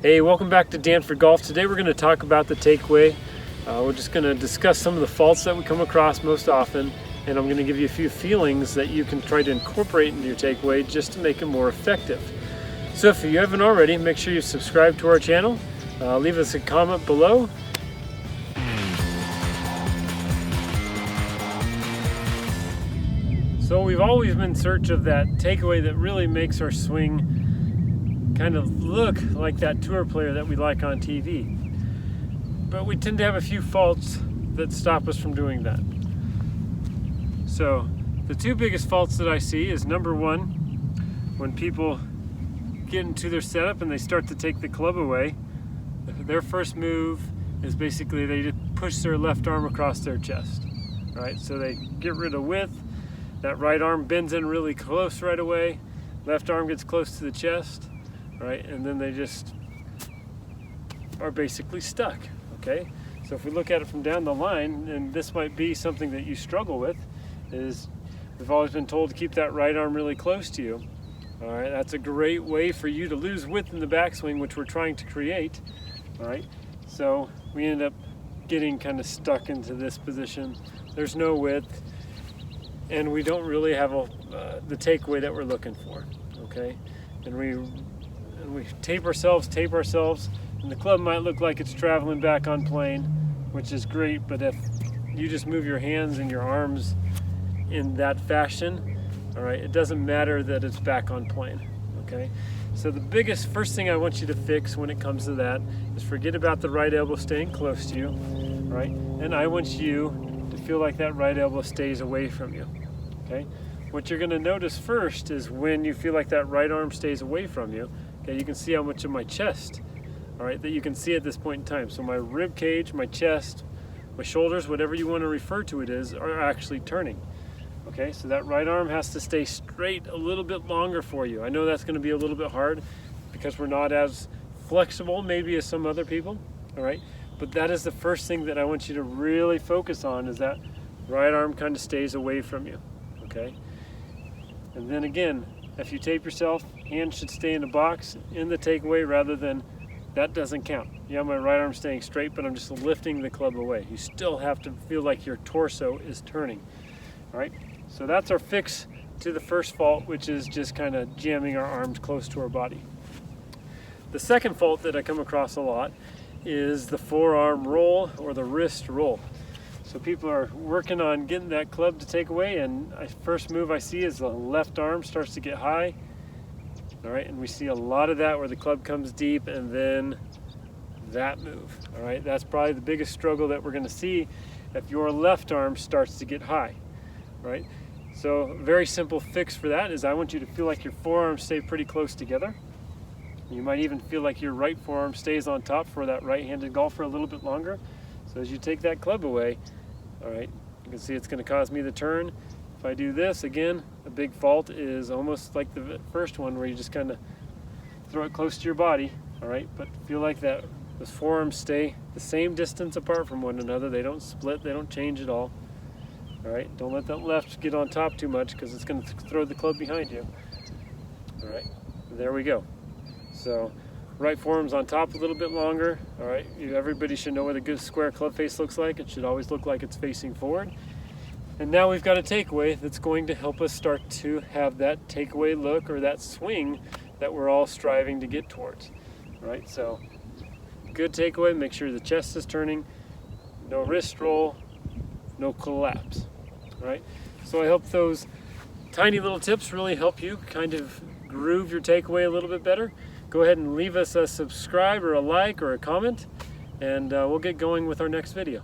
Hey, welcome back to Danford Golf. Today we're going to talk about the takeaway. We're just going to discuss some of the faults that we come across most often, and I'm going to give you a few feelings that you can try to incorporate into your takeaway just to make it more effective. So if you haven't already, make sure you subscribe to our channel. Leave us a comment below. So we've always been in search of that takeaway that really makes our swing kind of look like that tour player that we like on TV. But we tend to have a few faults that stop us from doing that. So the two biggest faults that I see is, number one, when people get into their setup and they start to take the club away, their first move is basically they just push their left arm across their chest. Right? So they get rid of width, that right arm bends in really close right away, left arm gets close to the chest, right? And then they just are basically stuck, okay? So if we look at it from down the line, and this might be something that you struggle with, is we've always been told to keep that right arm really close to you. All right, that's a great way for you to lose width in the backswing, which we're trying to create, all right? So we end up getting kind of stuck into this position. There's no width, and we don't really have the takeaway that we're looking for, okay? And we tape ourselves, and the club might look like it's traveling back on plane, which is great, but if you just move your hands and your arms in that fashion, all right, it doesn't matter that it's back on plane, okay? So the first thing I want you to fix when it comes to that is forget about the right elbow staying close to you, right? And I want you to feel like that right elbow stays away from you, okay? What you're gonna notice first is when you feel like that right arm stays away from you, okay, you can see how much of my chest, all right, that you can see at this point in time. So my rib cage, my chest, my shoulders, whatever you want to refer to it as, are actually turning. Okay, so that right arm has to stay straight a little bit longer for you. I know that's going to be a little bit hard because we're not as flexible maybe as some other people, all right? But that is the first thing that I want you to really focus on, is that right arm kind of stays away from you, okay? And then again, if you tape yourself, hands should stay in the box in the takeaway rather than, that doesn't count. Yeah, my right arm staying straight, but I'm just lifting the club away. You still have to feel like your torso is turning, all right? So that's our fix to the first fault, which is just kind of jamming our arms close to our body. The second fault that I come across a lot is the forearm roll or the wrist roll. So people are working on getting that club to take away, and first move I see is the left arm starts to get high. All right, and we see a lot of that where the club comes deep and then that move. All right, that's probably the biggest struggle that we're going to see if your left arm starts to get high. Right? So a very simple fix for that is I want you to feel like your forearms stay pretty close together. You might even feel like your right forearm stays on top for that right-handed golfer a little bit longer. So as you take that club away, all right, you can see it's going to cause me to turn. If I do this, again, a big fault is almost like the first one where you just kind of throw it close to your body, all right? But feel like that those forearms stay the same distance apart from one another. They don't split, they don't change at all. All right, don't let that left get on top too much because it's going to throw the club behind you. All right, there we go. So right forearm's on top a little bit longer. All right, everybody should know what a good square club face looks like. It should always look like it's facing forward. And now we've got a takeaway that's going to help us start to have that takeaway look or that swing that we're all striving to get towards. All right, so good takeaway, make sure the chest is turning, no wrist roll, no collapse. All right, so I hope those tiny little tips really help you kind of groove your takeaway a little bit better. Go ahead and leave us a subscribe or a like or a comment, and we'll get going with our next video.